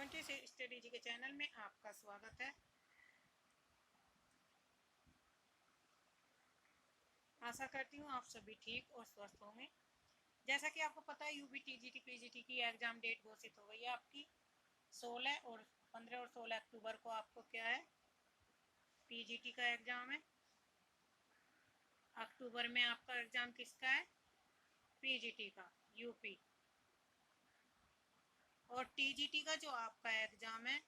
Avanti study जी के channel में आपका स्वागत है। आशा करती हूँ आप सभी ठीक और स्वस्थ होंगे। जैसा कि आपको पता है यूपी टीजीटी पीजीटी की एग्जाम डेट घोषित हो गई है आपकी 15 और 16 अक्टूबर को आपको क्या है पीजीटी का एग्जाम है। अक्टूबर में आपका एग्जाम किसका है? पीजीटी का यूपी। और टीजीटी का जो आपका एग्जाम है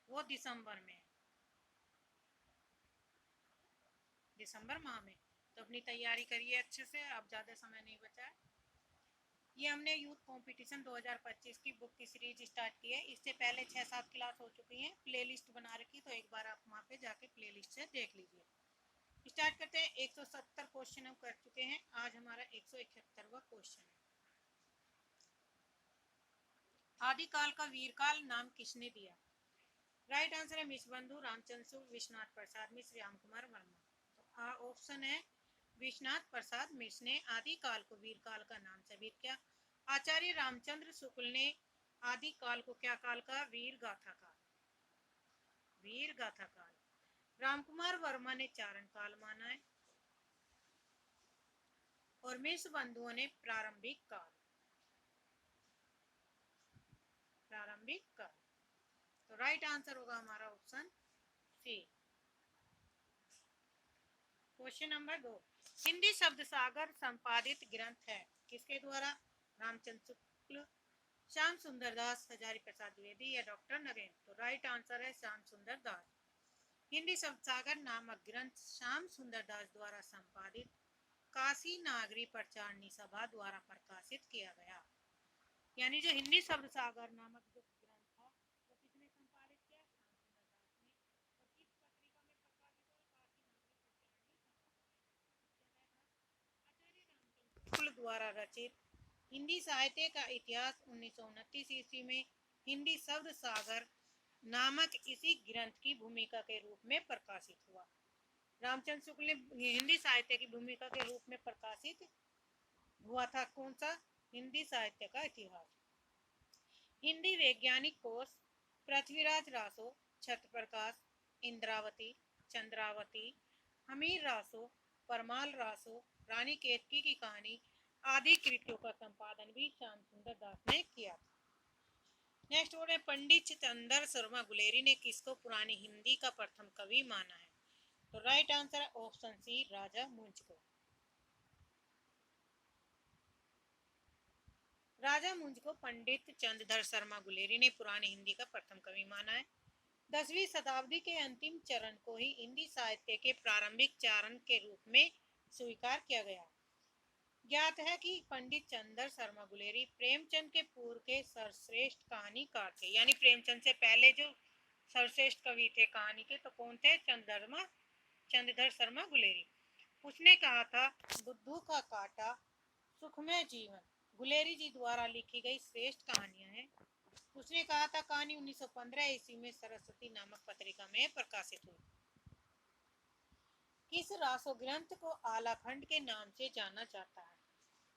वो दिसंबर में, दिसंबर माह में। तो अपनी तैयारी करिए अच्छे से, अब ज़्यादा समय नहीं बचा है। ये हमने यूथ कंपटीशन 2025 की बुक की सीरीज स्टार्ट की है। इससे पहले 6-7 क्लास हो चुकी हैं, प्लेलिस्ट बना रखी, तो एक बार आप वहाँ पे जाके प्लेलिस्ट से देख लीजिए। स्टार्ट करते हैं। 170 क्वेश्चन हम कर चुके हैं, आज हमारा 171वां क्वेश्चन है। आदिकाल का वीरकाल नाम किसने दिया? राइट आंसर है मिस बंधु, रामचंद्र, विश्वनाथ प्रसाद मिश्र, राम कुमार वर्मा। तो ऑप्शन है विश्वनाथ प्रसाद मिश्र ने आदिकाल को वीरकाल का नाम से वीर किया। आचार्य रामचंद्र शुक्ल ने आदिकाल को क्या काल का? वीर गाथा काल, वीर गाथा काल। रामकुमार वर्मा ने चारण काल माना है और मिश्र बंधुओं ने प्रारंभिक काल, प्रारंभिक काल। तो राइट आंसर होगा हमारा option C. Question number 2। Hindi शब्द सागर संपादित ग्रंथ है किसके द्वारा? रामचंद्र शुक्ल, श्याम सुंदर दास, हजारी प्रसाद द्विवेदी या डॉक्टर नरेंद्र। तो राइट आंसर है श्याम सुंदर दास। हिंदी शब्द सागर नामक ग्रंथ श्याम सुंदर दास द्वारा संपादित काशी नागरी प्रचारणी सभा द्वारा प्रकाशित किया गया। यानी जो हिंदी शब्द सागर नामक जो ग्रंथ था वो किसने संपादित किया? श्याम सुंदर दास ने। और किस पत्रिका में प्रकाशित हुआ? काशी नागरी प्रचारणी सभा। आचार्य रामचंद्र शुक्ल द्वारा रचित हिंदी साहित्य का इतिहास 1929 ईस्वी में हिंदी शब्द सागर नामक इसी ग्रंथ की भूमिका के रूप में प्रकाशित हुआ। रामचंद्र शुक्ल ने हिंदी साहित्य की भूमिका के रूप में प्रकाशित हुआ था। कौन सा? हिंदी साहित्य का इतिहास। हिंदी वैज्ञानिक कोश पृथ्वीराज रासो, छत्र प्रकाश, इंद्रावती, चंद्रावती, हमीर रासो, परमाल रासो, रानी केतकी की कहानी आदि कृतियों का संपादन भी श्याम सुंदर दास ने किया था। नेक्स्ट वर्ड है पंडित चितंदर शर्मा गुलेरी ने किसको पुरानी हिंदी का प्रथम कवि माना है? तो राइट आंसर है ऑप्शन सी, राजा मुंज को। राजा मुंज को पंडित चंद्रधर शर्मा गुलेरी ने पुरानी हिंदी का प्रथम कवि माना है। 10वीं शताब्दी के अंतिम चरण को ही हिंदी साहित्य के प्रारंभिक चरण के रूप में स्वीकार किया गया। ज्ञात है कि पंडित चंद्र शर्मा गुलेरी प्रेमचंद के पूर्व के सर्वश्रेष्ठ कहानीकार थे। यानी प्रेमचंद से पहले जो सर्वश्रेष्ठ कवि थे कहानी के, तो कौन थे? चंद्रधर शर्मा गुलेरी। उसने कहा था बुद्धू का काटा सुखमय जीवन गुलेरी जी द्वारा लिखी गई श्रेष्ठ कहानियां हैं। उसने कहा था कहानी 1915 ईस्वी में सरस्वती नामक पत्रिका में प्रकाशित हुई। किस रासो ग्रंथ को आलाखंड के नाम से जाना जाता है?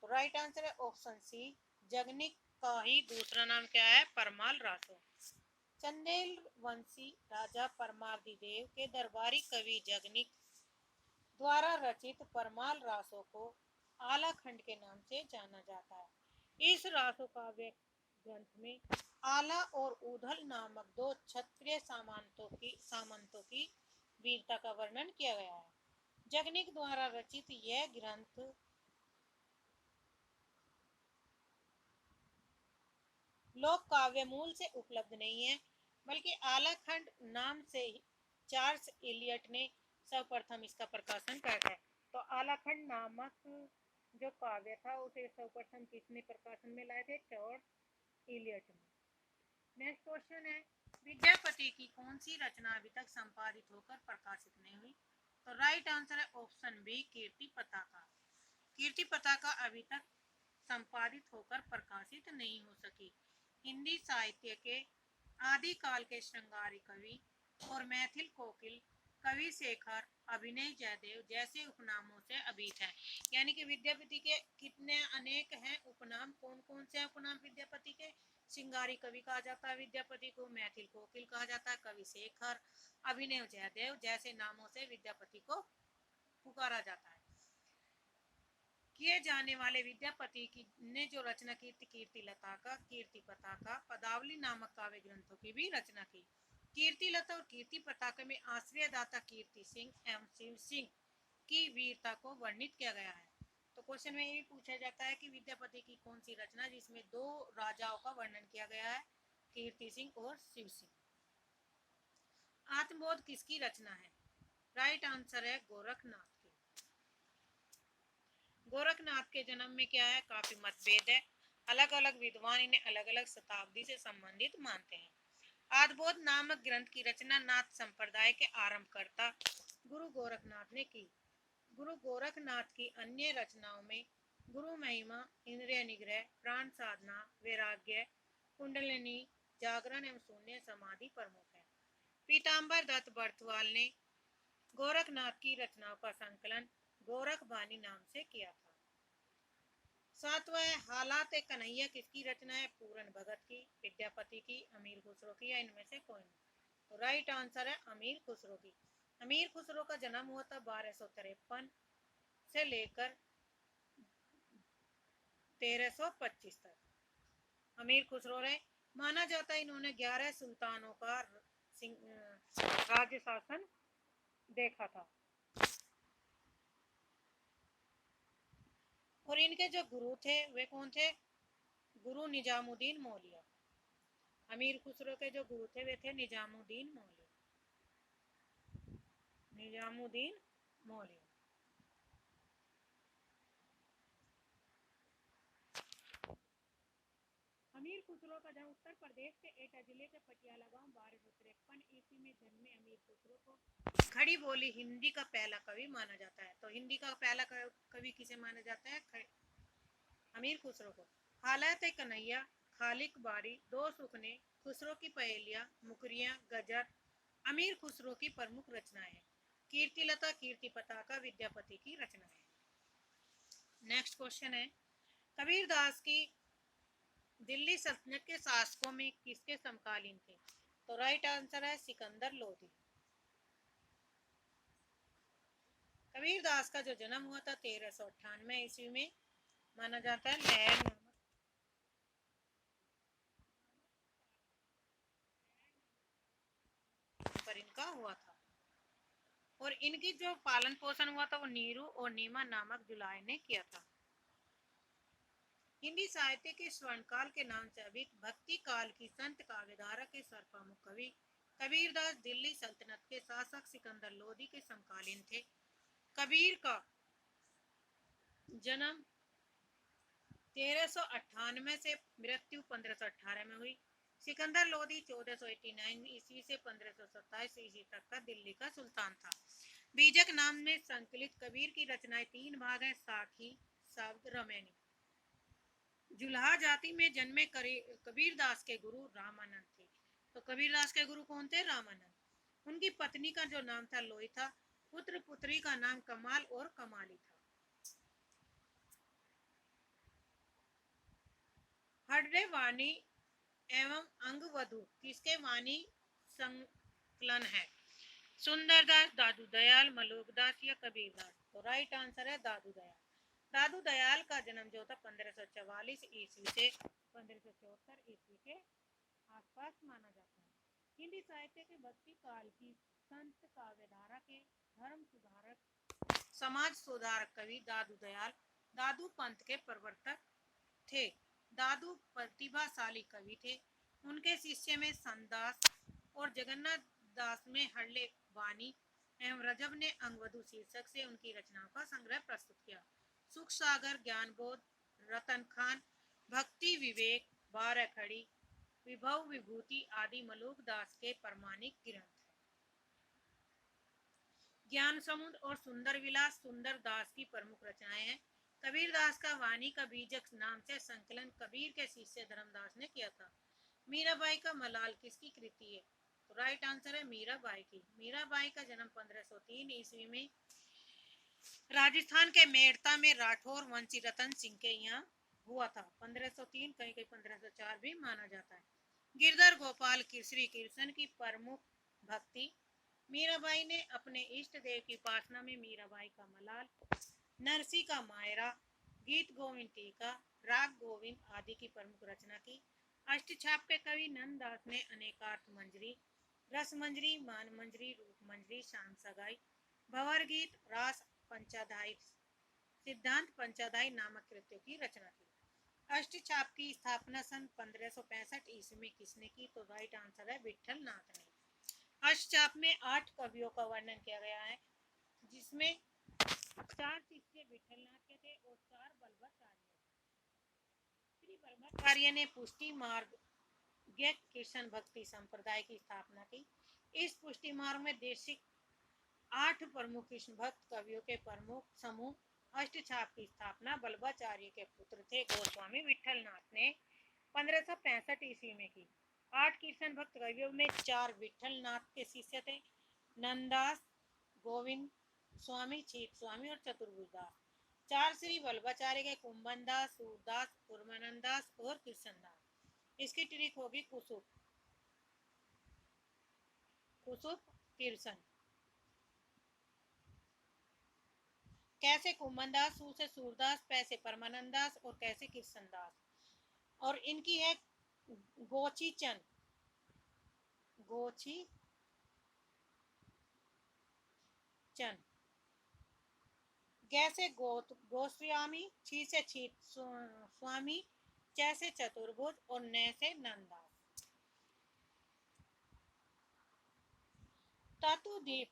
तो राइट आंसर है ऑप्शन सी, जगनिक का ही दूसरा नाम क्या है? परमाल रासो। चंदेल वंशी राजा परमार्दिदेव के दरबारी कवि जगनिक द्वारा रचित परमाल रासो को आलाखंड के नाम से जाना जाता है। इस रासो काव्य ग्रंथ में आला और ऊधल नामक दो क्षत्रिय सामंतों की वीरता का वर्णन किया गया है। जगनिक द्वारा रचित यह ग्रंथ लोक काव्य मूल से उपलब्ध नहीं है, बल्कि आलाखंड नाम से चार्ल्स इलियट ने सर्वप्रथम इसका प्रकाशन किया है। तो आलाखंड नामक जो काव्य था उसे सर्वप्रथम किसने प्रकाशन में लाए थे? चार्ल्स इलियट ने। नेक्स्ट क्वेश्चन है विद्यापति की कौन सी रचना अभी तक संपादित होकर प्रकाशित नहीं हुई? तो राइट आंसर है ऑप्शन बी, कीर्ति पताका। कीर्ति पताका अभी तक संपादित होकर प्रकाशित नहीं हो सकी। हिंदी साहित्य के आदिकाल के श्रृंगारी कवि और मैथिल कोकिल कवि शेखर, अभिनय जयदेव जैसे उपनामों से अभिहित है। यानी कि विद्यापति के कितने अनेक हैं उपनाम। कौन कौन से उपनाम विद्यापति के? श्रृंगारी कवि कहा जाता है विद्यापति को, मैथिल कोकिल कहा जाता है, कवि शेखर, अभिनव जयदेव जैसे नामों से विद्यापति को पुकारा जाता है। किए जाने वाले विद्यापति की ने जो रचना की थी कीर्ति लता का, कीर्ति पताका, पदावली नामक काव्य ग्रंथों की भी रचना की। कीर्ति लता और कीर्ति पताका में आश्रयदाता कीर्ति सिंह एवं शिव सिंह की वीरता को वर्णित किया गया है। तो क्वेश्चन में ये भी पूछा जाता है कि विद्यापति की कौन सी रचना जिसमें दो राजाओं का वर्णन किया गया है, कीर्ति सिंह और शिव सिंह। आत्मबोध किसकी रचना है? राइट आंसर है गोरखनाथ की। गोरखनाथ के जन्म में क्या है, काफी मतभेद है। अलग अलग विद्वान इन्हें अलग अलग शताब्दी से संबंधित मानते हैं। आत्मबोध नामक ग्रंथ की रचना नाथ संप्रदाय के आरंभकर्ता गुरु गोरखनाथ ने की। गुरु गोरखनाथ की अन्य रचनाओं में गुरु महिमा, इंद्रिय निग्रह, प्राण साधना, वैराग्य, कुंडलिनी, जागरण एवं शून्य समाधि प्रमुख है। पीताम्बर दत्त बर्तवाल ने गोरखनाथ की रचनाओं का संकलन गोरख बानी नाम से किया था। सातवां है हालात कन्हैया किसकी रचना है? पूरन भगत की, विद्यापति की, अमीर खुसरो की या इनमें से कोई नहीं। तो राइट आंसर है अमीर खुसरो की। अमीर खुसरो का जन्म हुआ था 1253 से लेकर 1325 तक। अमीर खुसरो रहे, माना जाता है इन्होंने 11 सुल्तानों का राज्य शासन देखा था। और इनके जो गुरु थे वे कौन थे? गुरु निजामुद्दीन मौलिया। अमीर खुसरो के जो गुरु थे वे थे निजामुद्दीन मौलिया। निजामुद्दीन मौलिया। अमीर खुसरो का जन्म उत्तर प्रदेश के एटा जिले के पटियाला गांव 1253 ईस्वी में जन्मे अमीर खुसरो को खड़ी बोली हिंदी का पहला कवि माना जाता है। तो हिंदी का पहला कवि किसे माना जाता है? अमीर खुसरो को। हालात कन्हैया, खालिक बारी, दो सुखने, खुसरो की पहेलियां, मुकरियां, गजर अमीर खुसरो की प्रमुख रचनाएं हैं। कीर्ति लता, कीर्ति पताका विद्यापति की रचना है। नेक्स्ट क्वेश्चन है कबीरदास की दिल्ली सल्तनत के शासकों में किसके समकालीन थे? तो राइट आंसर है सिकंदर लोधी। कबीरदास का जो जन्म हुआ था 1398 ईस्वी में माना जाता है लहर नामक पर इनका हुआ था। और इनकी जो पालन पोषण हुआ था वो नीरू और नीमा नामक जुलाय ने किया था। हिंदी साहित्य के स्वर्णकाल के नाम से अभिहित भक्ति काल की संत काव्यधारा के सर्वप्रमुख कवि कबीरदास दिल्ली सल्तनत के शासक सिकंदर लोधी के समकालीन थे। कबीर का जन्म 1398 से मृत्यु 1518 में हुई। सिकंदर लोधी 1489 ईस्वी से 1527 ईस्वी तक का दिल्ली का सुल्तान था। बीजक नाम में संकलित कबीर की रचनाएं 3 भाग हैं, साखी, शब्द, रमैनी। जुल्हा जाति में जन्मे कबीरदास के गुरु रामानंद थे। तो कबीरदास के गुरु कौन थे? रामानंद। उनकी पत्नी का जो नाम था लोई था। पुत्र पुत्री का नाम कमाल और कमाली था। हड्डे वाणी एवं अंगवधु किसके वाणी संकलन है? सुंदरदास, दादू दयाल, मलोकदास या कबीरदास? तो राइट आंसर है दादू दयाल। दादू दयाल का जन्म जो था 1544 ईस्वी से 1574 ईस्वी के आसपास माना जाता है। हिंदी साहित्य के भक्ति काल की संत काव्यधारा के धर्म सुधारक समाज सुधारक कवि दादू दयाल दादू पंथ के प्रवर्तक थे। दादू प्रतिभाशाली कवि थे। उनके शिष्य में संतदास और जगन्नाथ दास में हड़ले वाणी एवं रजब ने अंगवधु शीर्षक से उनकी रचनाओं का संग्रह प्रस्तुत किया। सुख सागर, ज्ञानबोध, रतन खान, भक्ति विवेक, बारह खड़ी, विभव विभूति आदि मलूक दास के प्रमाणिक ग्रंथ हैं। ज्ञान समुद्र और सुंदर विलास सुंदर दास की प्रमुख रचनाएं हैं। कबीरदास का वाणी का बीजक नाम से संकलन कबीर के शिष्य धर्मदास ने किया था। मीराबाई का मलाल किसकी कृति है? तो राइट आंसर है मीराबाई की। मीराबाई का जन्म 1503 ईस्वी में राजस्थान के मेड़ता में राठौर वंशी रतन सिंह के यहाँ हुआ था। 1503 कहीं कहीं 1504 भी माना जाता है। गिरधर गोपाल श्री कृष्ण की प्रमुख भक्ति। मीराबाई ने अपने इष्ट देव की उपासना में मीराबाई का मलाल, नरसी का मायरा, गीत गोविंद टीका, राग गोविंद आदि की प्रमुख रचना की। अष्टछाप के कवि नंददास ने अनेकार्थ मंजरी, रस मंजरी, मान मंजरी, रूप मंजरी, शाम सगाई, भंवर गीत, रास पंचाध्यायी, सिद्धांत पंचाध्यायी नामक कृतियों की रचना की। अष्टछाप की स्थापना सन 1565 ईस्वी में किसने की? तो राइट आंसर है विठल नाथ ने। अष्टचाप में 8 कवियों का वर्णन किया गया है, जिसमें 4 शिष्य विठलनाथ के थे और 4 बल्लभाचार्य। श्री बल्लभाचार्य ने पुष्टि मार्ग कृष्ण भक्ति संप्रदाय की स्थापना की। इस पुष्टि मार्ग में देशिक 8 प्रमुख कृष्ण भक्त कवियों के प्रमुख समूह अष्टछाप की स्थापना बल्लभाचार्य के पुत्र थे गोस्वामी विठलनाथ ने 1565 ईस्वी में की। 8 कृष्ण भक्त कवियों में 4 विठलनाथ के शिष्य थे, नंददास, गोविंद स्वामी, छीत स्वामी और चतुर्भुज दास। 4 श्री बल्लभाचार्य के कुंभन दास, सूरदास, उर्मानंद दास और कृष्णदास। इसकी ट्रिक होगी कुसुप कृष्ण। कैसे कुंभनदास, सू से सूरदास, पैसे परमानंद दास और कैसे कृष्णदास। और इनकी है गोची चंद, गोची चंद। गैसे गोस्वामी, छी से छीत स्वामी, च से चतुर्भुज और न से नंददास। तातुदीप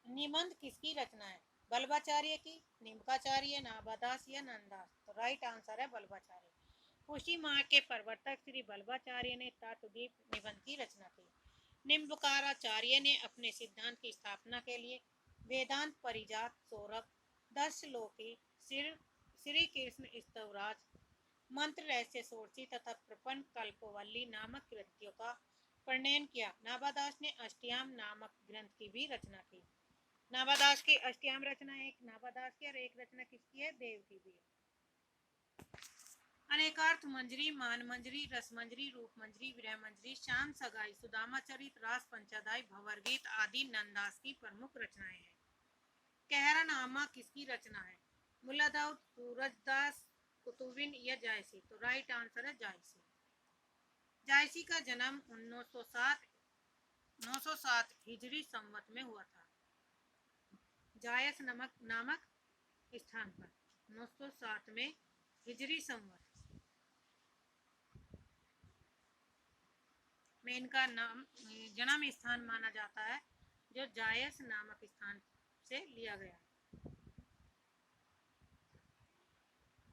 निबंध किसकी रचना है? बल्लभाचार्य की, निम्काचार्य, नाभादास या नंददास। तो राइट आंसर है बल्लभाचार्य। पुष्टि मार्ग के प्रवर्तक श्री बल्लभाचार्य ने तातुदीप निबंध की रचना की। निम्बकाराचार्य ने अपने सिद्धांत की स्थापना के लिए वेदांत परिजात, सौरभ, 10 श्लोकी, श्री कृष्ण स्तवराज, मंत्र रहस्य षोडशी तथा प्रपन्न कल्पवल्ली नामक कृतियों का प्रणयन किया। नाभादास ने अष्टयाम नामक ग्रंथ की भी रचना की। नाभादास की अष्टयाम रचना एक नाभादास की और एक रचना किसकी है? देव की भी है। अनेकार्थ मंजरी, मान मंजरी, रस मंजरी, रूप मंजरी, विरह मंजरी, शाम सगाई, सुदामा चरित, रास पंचाध्याय, भंवर गीत आदि नंददास की प्रमुख रचनाएं हैं। कहरानामा किसकी रचना है? मुल्ला दाऊद, सूरजदास, कुतुबिन या जायसी। तो राइट आंसर है जायसी। जायसी का जन्म 907 हिजरी संवत में हुआ था, जायस नामक स्थान पर 907 में हिजरी संवत में इनका नाम जन्म स्थान माना जाता है, जो जायस नामक स्थान से लिया गया है।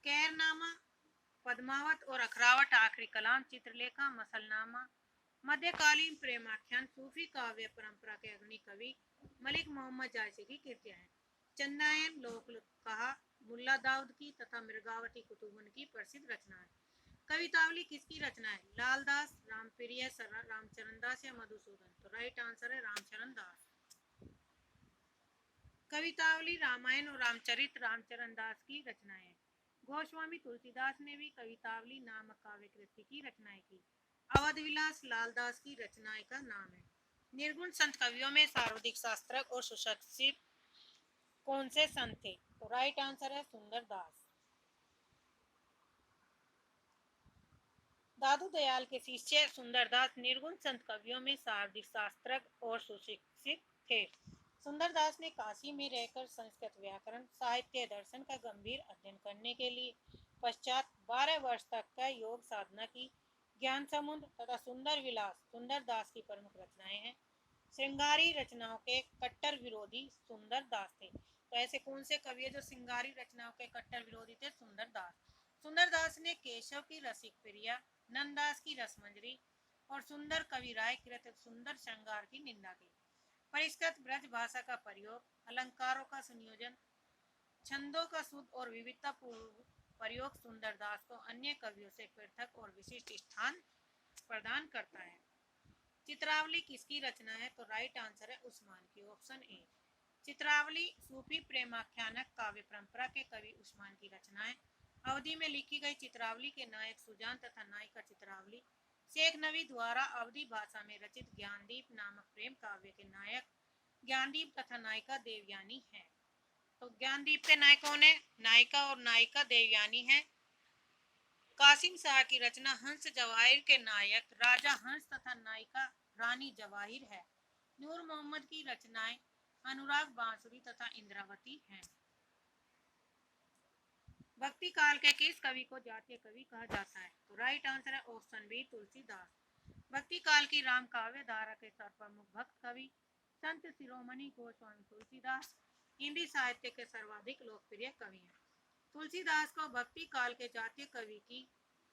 कैरनामा, पद्मावत और अखरावट, आखिरी कलाम, चित्रलेखा, मसलनामा, मध्यकालीन प्रेमाख्यान, सूफी काव्य परंपरा के अग्नि कवि मलिक मोहम्मद जायसी की कृतियां हैं। चंदायन, लोक कहा, मुल्ला दाऊद की तथा मृगावती कुतुबन की प्रसिद्ध रचना है। कवितावली किसकी रचना है? लालदास, रामप्रिय, रामचरण दास या मधुसूदन। तो राइट आंसर है रामचरण दास। कवितावली रामायण और रामचरित रामचरण दास की रचनाएं हैं। गोस्वामी तुलसीदास ने भी कवितावली नामक काव्य कृति की रचनाएं की। अवध विलास लालदास की रचनाएं का नाम है। निर्गुण संत कवियों में सर्वाधिक शास्त्रक और सुशिक्षित कौन से संत थे? तो राइट आंसर है सुंदर दास। दादू दयाल के शिष्य सुंदरदास निर्गुण संत कवियों में सर्वाधिक शास्त्रक और सुशिक्षित थे। सुंदरदास ने काशी में रहकर संस्कृत व्याकरण, साहित्य, दर्शन का गंभीर अध्ययन करने के लिए पश्चात 12 वर्ष तक का योग साधना की। ज्ञान समुद्र तथा सुंदर विलास सुंदरदास की प्रमुख रचनाएं हैं। श्रृंगारी रचनाओं के कट्टर विरोधी सुंदरदास थे। तो ऐसे कौन से कवि है जो श्रृंगारी रचनाओं के कट्टर विरोधी थे? सुंदरदास। सुंदरदास ने केशव की रसिक प्रिया, नंददास की रसमंजरी और सुंदर कवि राय कृत सुंदर श्रृंगार की निंदा की। परिष्कृत ब्रज भाषा का प्रयोग, अलंकारों का संयोजन, छंदों का शुद्ध और विविधता पूर्ण प्रयोग सुंदरदास को अन्य कवियों से पृथक और विशिष्ट स्थान प्रदान करता है। चित्रावली किसकी रचना है? तो राइट आंसर है उस्मान की, ऑप्शन ए। चित्रावली सूफी प्रेमाख्यानक काव्य परंपरा के कवि उस्मान की रचना है। अवधि में लिखी गई चित्रावली के नायक सुजान तथा नायिका चित्रावली शेख नवी द्वारा अवधि भाषा में रचित ज्ञानदीप नामक प्रेम काव्य के नायक ज्ञानदीप तथा नायिका देवयानी है। तो ज्ञानदीप के नायक कौन है? नायिका और नायिका देवयानी है। कासिम शाह की रचना हंस जवाहिर के नायक राजा हंस तथा नायिका रानी जवाहिर है। नूर मोहम्मद की रचनाएं अनुराग बांसुरी तथा इंद्रावती हैं। भक्ति काल के किस कवि को जातीय कवि कहा जाता है? तो राइट आंसर है ऑप्शन बी, तुलसीदास। भक्ति काल की राम काव्य धारा के सर्वप्रमुख भक्त कवि संत शिरोमणि गोस्वामी तुलसीदास हिंदी साहित्य के सर्वाधिक लोकप्रिय कवि हैं। तुलसीदास को भक्ति काल के जातीय कवि की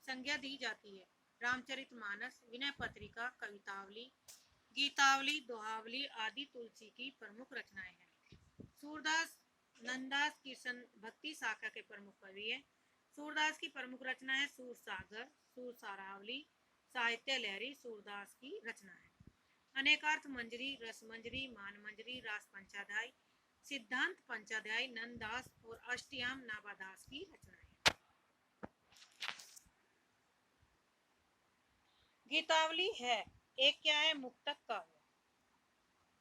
संज्ञा दी जाती है। रामचरितमानस, विनय पत्रिका, कवितावली, गीतावली, दोहावली आदि तुलसी की प्रमुख रचनाएं हैं। सूरदास नंदास कीर्तन भक्ति शाखा के प्रमुख कवि है। सूरदास की प्रमुख रचना है सूर सागर, सूर सारावली, साहित्य लहरी सूरदास की रचना है। अनेकार्थ मंजरी, रस मंजरी, मान मंजरी, रास पंचाध्याय, सिद्धांत पंचाध्याय नंददास और अष्टयाम नाबादास की रचना है। गीतावली है एक क्या है? मुक्तक काव्य।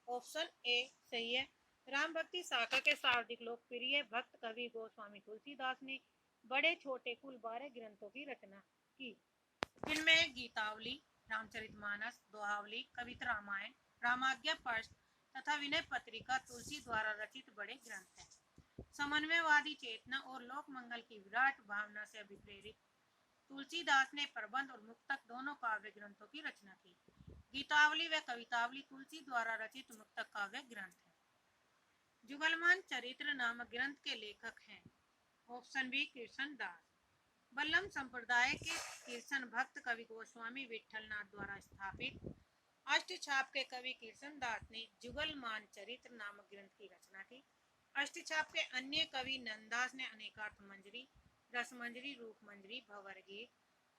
ऑप्शन ए सही है। राम भक्ति शाखा के सर्वाधिक लोकप्रिय भक्त कवि गोस्वामी तुलसीदास ने बड़े छोटे कुल 12 ग्रंथों की रचना की, जिनमें गीतावली, रामचरितमानस, दोहावली, कवित रामायण, रामाज्ञा पर्ष तथा विनय पत्रिका तुलसी द्वारा रचित बड़े ग्रंथ हैं। समन्वयवादी चेतना और लोक मंगल की विराट भावना से अभिप्रेरित तुलसीदास ने प्रबंध और मुक्तक दोनों काव्य ग्रंथों की रचना की। गीतावली व कवितावली तुलसी द्वारा रचित मुक्तक काव्य ग्रंथ है। जुगलमान चरित्र नामक ग्रंथ के लेखक हैं। ऑप्शन बी, कृष्ण दास। बल्लम संप्रदाय के कीर्तन भक्त कवि गोस्वामी विठलनाथ द्वारा स्थापित अष्टछाप के कवि कीर्तन दास ने जुगलमान चरित्र नामक ग्रंथ की रचना की। अष्टछाप के अन्य कवि नंददास ने अनेकार्थ मंजरी, रस मंजरी, रूप मंजरी, भंवर गीत,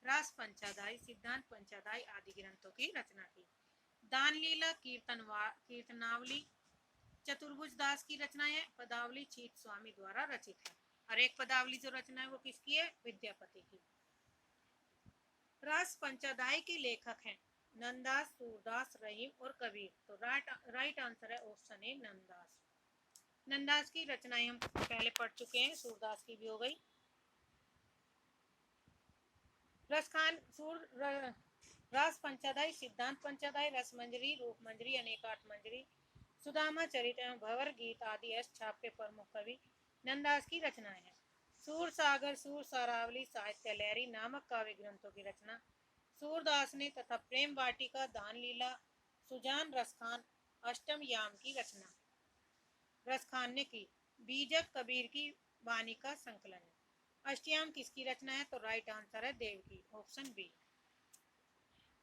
रास पंचाध्याय, सिद्धांत पंचाध्याय आदि ग्रंथों की रचना की। दान लीला कीर्तनावली चतुर्भुज दास की रचना है। पदावली चीत स्वामी द्वारा रचित है। और एक पदावली जो रचना है वो किसकी है? विद्यापति की। रास पंचाध्याय के लेखक हैं नंददास, सूरदास, रहीम और कबीर। तो राइट आंसर है ऑप्शन ए, नंददास। नंददास की रचनाएं हम पहले पढ़ चुके हैं, सूरदास की भी हो गई। रास पंचाध्याय, सिद्धांत पंचाध्याय, रस मंजरी, रूप मंजरी, अनेकार्थ मंजरी, सुदामा चरित एवं भंवर गीत आदि अष्टछाप के प्रमुख कवि नंददास की रचनाएं हैं। सूर सागर, सूर सारावली, साहित्य लहरी नामक काव्य ग्रंथों की रचना सूरदास ने तथा प्रेम वाटिका, दान लीला, सुजान, रसखान, अष्टम याम की रचना रसखान ने की। बीजक कबीर की वाणी का संकलन है। अष्टयाम किसकी रचना है? तो राइट आंसर है देव की, ऑप्शन बी।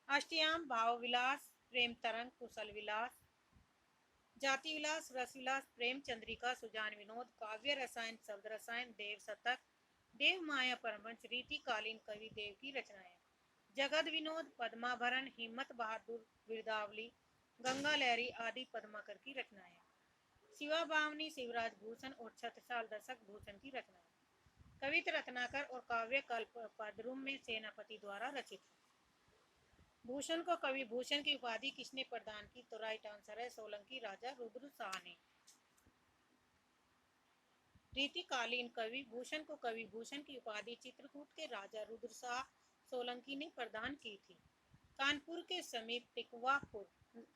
अष्टयाम भाव विलास, प्रेम तरंग, कुशल विलास, जाति विलास, रस विलास, प्रेम चंद्रिका, सुजान विनोद, काव्य रसायन, शब्द रसायन, देव शतक, देव माया परमंश रीतिकालीन कवि देव की रचनाएं। जगद विनोद, पद्माभरण, हिम्मत बहादुर, बिरदावली, गंगा लहरी आदि पद्माकर की रचनाएं। शिवा बावनी, शिवराज भूषण और छत्रसाल दशक भूषण की रचनाएं। कवित रत्नाकर और काव्य कल्प पद्रुम में सेनापति द्वारा रचित है। भूषण को कवि भूषण की उपाधि किसने प्रदान की? तो राइट आंसर है सोलंकी राजा रुद्र शाह ने। रीतिकालीन कवि भूषण को कवि भूषण की उपाधि चित्रकूट के राजा रुद्र शाह सोलंकी ने प्रदान की थी। कानपुर के समीप टिकवापुर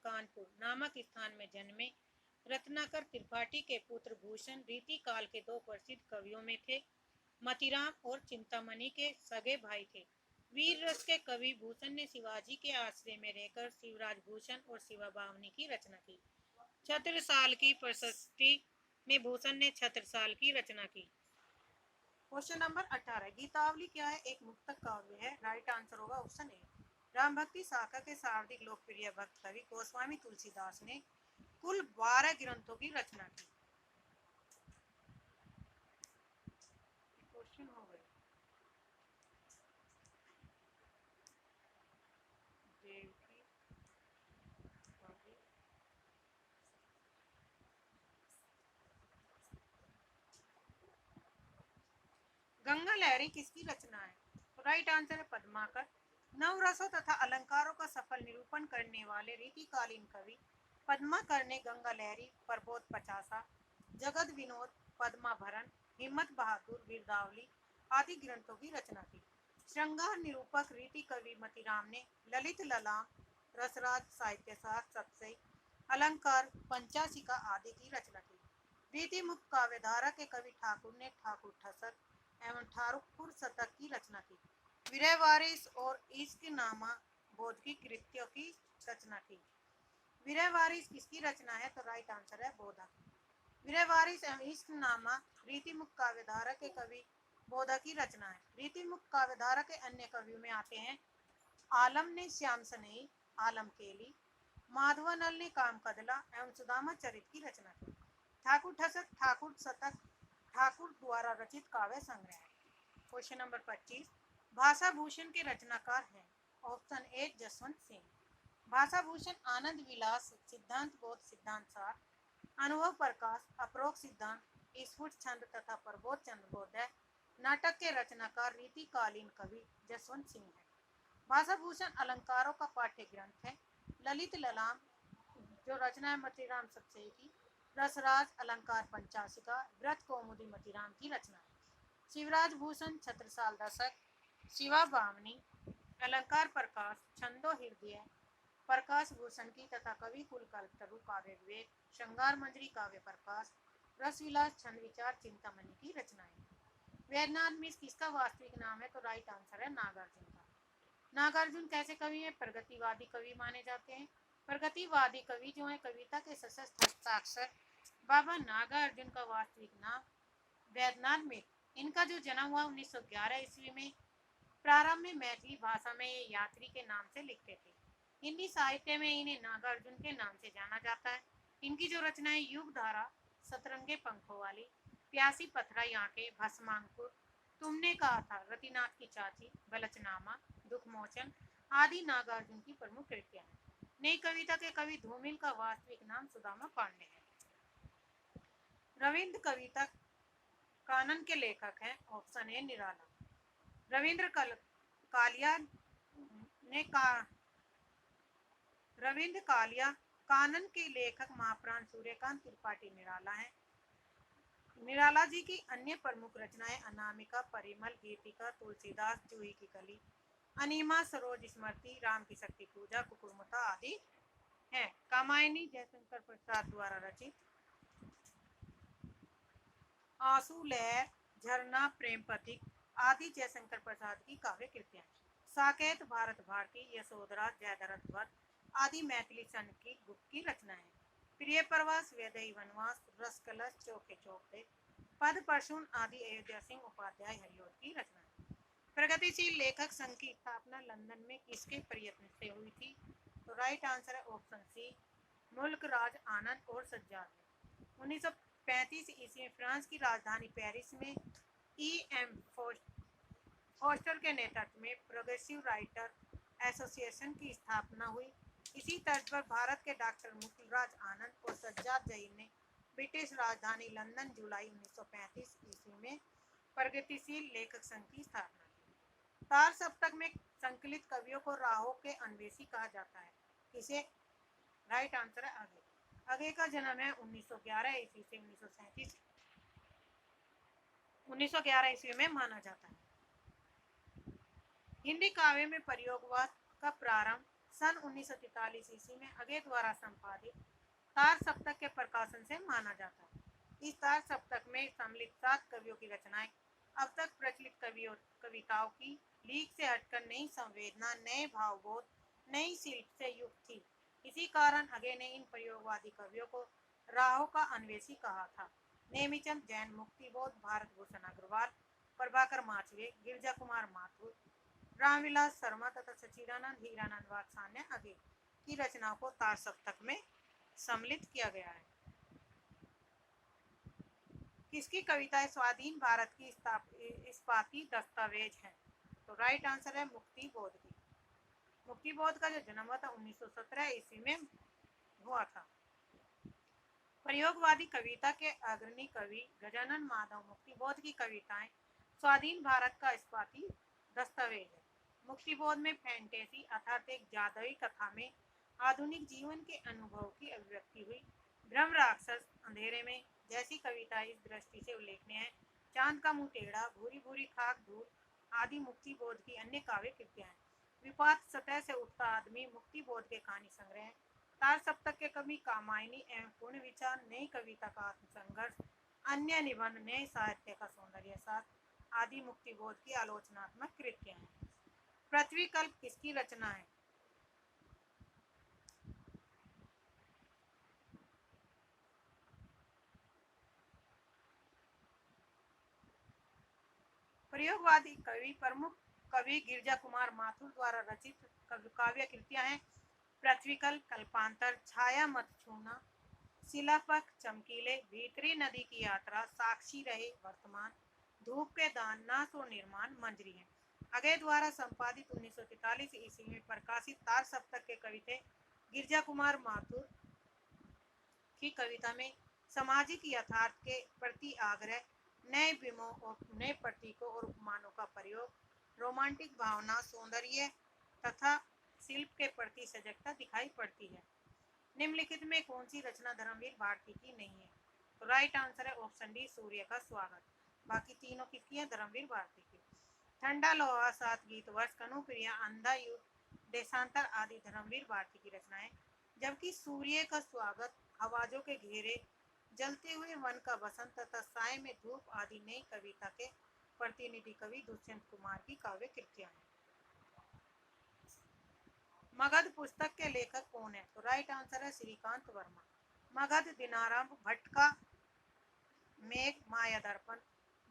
कानपुर नामक स्थान में जन्मे रत्नाकर त्रिपाठी के पुत्र भूषण रीतिकाल के दो प्रसिद्ध कवियों में थे। मतीराम और चिंतामणि के सगे भाई थे। वीर रस के कवि भूषण ने शिवाजी के आश्रय में रहकर शिवराज भूषण और शिवा बावनी की रचना की। छत्रसाल की प्रशस्ति में भूषण ने छत्रसाल की रचना की। क्वेश्चन नंबर 18, गीतावली क्या है? एक मुक्तक काव्य है। राइट आंसर होगा ऑप्शन ए। राम भक्ति शाखा के सर्वाधिक लोकप्रिय भक्त कवि गोस्वामी तुलसीदास ने कुल 12 ग्रंथों की रचना की। क्वेश्चन हो गए। गंगा गंगा लहरी किसकी रचना है? तो राइट आंसर है पद्माकर। नवरसों तथा अलंकारों का सफल निरूपण करने वाले रीतिकालीन कवि पद्माकर ने गंगा लहरी, प्रबोध पचासा, जगत विनोद, पद्माभरण, हिम्मत बहादुर, गिरदावली आदि ग्रंथों की रचना की। श्रृंगार निरूपक रीति कवि मतीराम ने ललित ललाम, रसराज, साहित्यसार, सतसई, अलंकार, पंचाशिका आदि की रचना की। रीति मुक्त काव्यधारा के कवि ठाकुर ने ठाकुर ठसक एवं ठाकुर शतक की रचना की। विरह वारिस और इश्क नामा बोध की कृतियों की रचना की। विरह वारिस किसकी रचना है? तो राइट आंसर है बोधा। विरह वारिस एवं इश्क नामा रीति मुक्त काव्यधारा के कवि बोधा की रचना है। रीति मुक्त काव्यधारा के अन्य कवियों में आते हैं आलम ने श्याम सनेही, आलम केली, माधवानल ने काम कदला एवं सुदामा चरित की रचना की। ठाकुर ठसक ठाकुर शतक ठाकुर द्वारा रचित काव्य संग्रह है। क्वेश्चन नंबर 25, भाषा भूषण के रचनाकार हैं? Option A Jaswant Singh. भाषा भूषण आनंद विलास, सिद्धांत बोध, सिद्धांत सार, अनुभव प्रकाश, अपरोक्ष सिद्धांत, स्फुट छंद तथा प्रबोध चंद्र बोध नाटक के रचनाकार रीतिकालीन कवि जसवंत सिंह है। भाषा भूषण अलंकारों का पाठ्य ग्रंथ है। ललित ललाम जो रचना है मतीराम सतसई की, रसराज अलंकार पंचाशिका, व्रत कौमुदी मतीराम की रचना है। शिवराज भूषण छत्रसाल दशक, शिवा बामनी, अलंकार प्रकाश, छंदो हृदय प्रकाश भूषण की तथा कवि कुल कल्पतरु काव्य विवेक, श्रृंगार मंजरी काव्य प्रकाश, रसविलास छंद विचार चिंतामणि की रचना है। वैद्यनाथ मिश्र किसका वास्तविक नाम है? तो राइट आंसर है नागार्जुन का। नागार्जुन कैसे कवि हैं? प्रगतिवादी कवि माने जाते हैं। प्रगतिवादी कवि जो है कविता के सशस्त्र हस्ताक्षर बाबा नागार्जुन का वास्तविक नाम वैद्यनाथ मिश्र। इनका जो जन्म हुआ 1911 ईस्वी में। प्रारंभ में मैथिली भाषा में ये यात्री के नाम से लिखते थे। हिंदी साहित्य में इन्हें नागार्जुन के नाम से जाना जाता है। इनकी जो रचनाएं युग धारा, सतरंगे पंखों वाली, प्यासी पथराई आंखें, भस्मांकुर, तुमने कहा था, रतिनाथ की चाची, बलचनामा, दुखमोचन आदि नागार्जुन की प्रमुख कृतियां हैं। नई कविता के कवि धूमिल का वास्तविक नाम सुदामा पांडे है। रविंद्र कविता कानन के लेखक हैं। ऑप्शन ए निराला। रविंद्र कालिया ने रविंद्र कालिया कानन के लेखक महाप्राण सूर्यकांत त्रिपाठी निराला हैं। निराला जी की अन्य प्रमुख रचनाएं अनामिका, परिमल, गीतिका, तुलसीदास, जूही की कली, अनिमा, सरोज स्मृति, राम की शक्ति पूजा, कुकुरमुता आदि हैं। कामायनी जयशंकर प्रसाद द्वारा रचित, आंसू लहर, झरना, प्रेम पथिक आदि जयशंकर प्रसाद की काव्य कृतियां। साकेत, भारत भारती, यशोधरा, जयद्रथ भट्ट आदि मैथिली सन की गुप्त की रचना है। प्रिय प्रवास, वैदेही वनवास, रस कलश, चौके चौके, पद परशुन आदि अयोध्या सिंह उपाध्याय हरिओद की रचना है। प्रगतिशील लेखक संघ की स्थापना लंदन में किसके प्रयत्न से हुई थी? तो राइट आंसर है ऑप्शन सी, मुल्क राज आनंद और सज्जाद ने। 1935 ईस्वी में फ्रांस की राजधानी पेरिस में E.M. फोस्टर के नेतृत्व में प्रोग्रेसिव राइटर एसोसिएशन की स्थापना हुई। इसी तर्ज पर भारत के डॉक्टर मुकुलराज आनंद और सज्जाद जहीर ने ब्रिटिश राजधानी लंदन जुलाई 1935 ईस्वी में प्रगतिशील लेखक संघ की स्थापना की। तार सप्तक में संकलित कवियों को राहों के अन्वेषी कहा जाता है। किसे? राइट आंसर है आगे। आगे का जन्म है 1911 ईस्वी से 1911 ईस्वी में माना जाता है। हिंदी काव्य में प्रयोगवाद का प्रारंभ सन 1943 ईस्वी में अगे द्वारा संपादित तार सप्तक के प्रकाशन से माना जाता है। इस तार सप्तक में सम्मिलित 7 कवियों की रचनाएं अब तक प्रचलित कविताओं की लीक से हटकर नई संवेदना, नए भावबोध, नई शिल्प से युक्त थी। इसी कारण अगे ने इन प्रयोगवादी कवियों को राहों का अन्वेषी कहा था। नेमीचंद जैन, मुक्तिबोध, भारत भूषण अग्रवाल, प्रभाकर माचवे, गिरजा कुमार माथुर, रामविलास शर्मा तथा सचिदानंद हीरानंद वात्स्यायन ने आगे की रचनाओं को तार सप्तक में सम्मिलित किया गया है। किसकी कविताएं स्वाधीन भारत की इस्पाती दस्तावेज हैं? तो राइट आंसर है मुक्तिबोध की। मुक्तिबोध का जो जन्म हुआ था 1917 ईस्वी में हुआ था। प्रयोगवादी कविता के अग्रणी कवि गजानन माधव मुक्तिबोध की कविताएं स्वाधीन भारत का इस्पाती दस्तावेज है। मुक्तिबोध में फैंटेसी अर्थात एक जादुई कथा में आधुनिक जीवन के अनुभव की अभिव्यक्ति हुई। ब्रह्म राक्षस अंधेरे में जैसी कविता इस दृष्टि से उल्लेखनीय है। चांद का मुंह टेढ़ा, भूरी भूरी खाक धूल आदि मुक्तिबोध की अन्य काव्य कृतियां हैं। विपात सतह से उठता आदमी मुक्तिबोध के कहानी संग्रह है। तार सप्तक के कवि कामायनी एवं पूर्ण विचार, नई कविता का आत्मसंघर्ष, अन्य निबंध, नए साहित्य का सौंदर्य साथ आदि मुक्तिबोध की आलोचनात्मक कृतियां हैं। पृथ्वी कल्प किसकी रचना है? प्रयोगवादी कवि प्रमुख कवि गिरजा कुमार माथुर द्वारा रचित काव्य कृतियां हैं। पृथ्वीकल्प, कल्पांतर, छाया मत छूना, शिलापक, चमकीले, भीतरी नदी की यात्रा, साक्षी रहे वर्तमान, धूप के दान, नाश और निर्माण, मंजरी है। अगय द्वारा संपादित 1943 ईस्वी में प्रकाशित तार सप्तक के कवि थे। गिरजा कुमार माथुर की कविता में सामाजिक यथार्थ के प्रति आग्रह, नए विमों और नए प्रतीकों और उपमानों का प्रयोग, रोमांटिक भावना, सौंदर्य तथा शिल्प के प्रति सजगता दिखाई पड़ती है। निम्नलिखित में कौन सी रचना धर्मवीर भारती की नहीं है? तो राइट आंसर है ऑप्शन डी, सूर्य का स्वागत। बाकी तीनों किसकी है? धर्मवीर भारती की। ठंडा लोहा, सात गीत वर्ष, कनुप्रिया, अंधा युद्ध, देशांतर आदि धर्मवीर भारती की रचनाएं, जबकि सूर्य का स्वागत, आवाजों के घेरे, जलते हुए वन का बसंत तथा साय में धूप आदि नई कविता के प्रतिनिधि कवि दुष्यंत कुमार की काव्य कृतियां हैं। मगध पुस्तक के लेखक कौन है? तो राइट आंसर है श्रीकांत वर्मा। मगध, दिनारंभ, भटका, मेघ, माया दर्पण,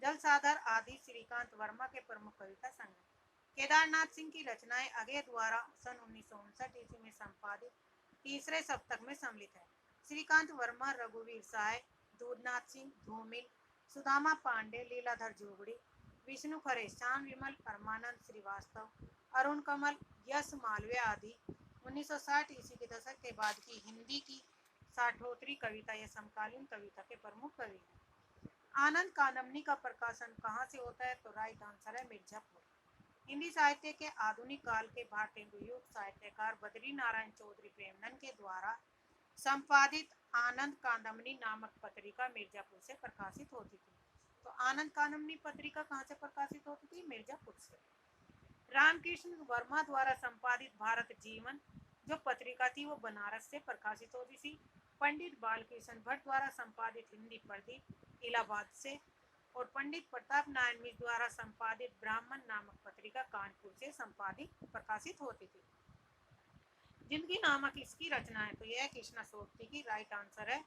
जल साधर आदि श्रीकांत वर्मा के प्रमुख कविता संग्रह। केदारनाथ सिंह की रचनाएं अगय द्वारा सन 1959 ईस्वी में संपादित तीसरे सप्तक में सम्मिलित है। श्रीकांत वर्मा, रघुवीर सहाय, दूधनाथ सिंह, धूमिल, सुदामा पांडे, लीलाधर जोगड़ी, विष्णु खरे, श्याम विमल, परमानंद श्रीवास्तव, अरुण कमल, यश मालवीय आदि 1960 ईस्वी के दशक के बाद की हिंदी की साठोत्तरी कविता या समकालीन कविता के प्रमुख कवि हैं। आनंद कादम्बनी का प्रकाशन कहाँ से होता है? तो राइट आंसर है मिर्जापुर। हिंदी साहित्य के आधुनिक काल के भारतेंदु युग साहित्यकार बद्री नारायण चौधरी प्रेमनंद के द्वारा संपादित आनंद कादम्बनी नामक पत्रिका मिर्जापुर से प्रकाशित होती थी। तो आनंद कादम्बनी पत्रिका कहाँ से प्रकाशित होती थी? मिर्जापुर से। रामकृष्ण वर्मा द्वारा संपादित भारत जीवन जो पत्रिका थी वो बनारस से प्रकाशित होती थी। पंडित बालकृष्ण भट्ट द्वारा संपादित हिंदी प्रदीप इलाहाबाद से, और पंडित प्रताप नारायण मिश्र द्वारा संपादित ब्राह्मण नामक पत्रिका कानपुर से संपादित प्रकाशित होती थी। जिंदगी नामक इसकी रचना है? तो यह कृष्णा सोबती की। राइट आंसर है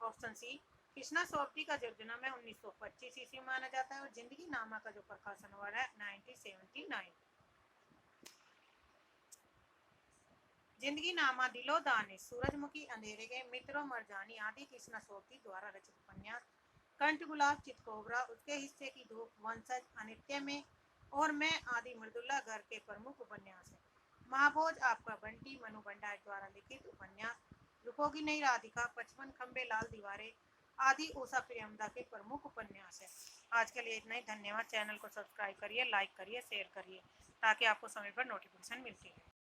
ऑप्शन सी। कृष्णा सोबती का जन्म है 1925 ईस्वी में माना जाता है और जिंदगी नामा का जो प्रकाशन हुआ है 1979। जिंदगी नामा, दिलो दाने, सूरजमुखी, अंधेरे गए, मित्रों, मरजानी आदि कृष्णा सोबती द्वारा रचित उपन्यास। कंठ गुलाब, चितकोबरा, उसके हिस्से की धूप, वंशज, अनित्य में और मैं आदि मृदुला घर के प्रमुख उपन्यास है। महाभोज, आपका बंटी, मनु भंडारी द्वारा लिखित उपन्यास। रुकोगी नहीं राधिका, 55 खंबे, लाल दीवारें आदि उषा प्रियमदा के प्रमुख उपन्यास है। आज के लिए इतना ही। धन्यवाद। चैनल को सब्सक्राइब करिए, लाइक करिए, शेयर करिए ताकि आपको समय पर नोटिफिकेशन मिलती है।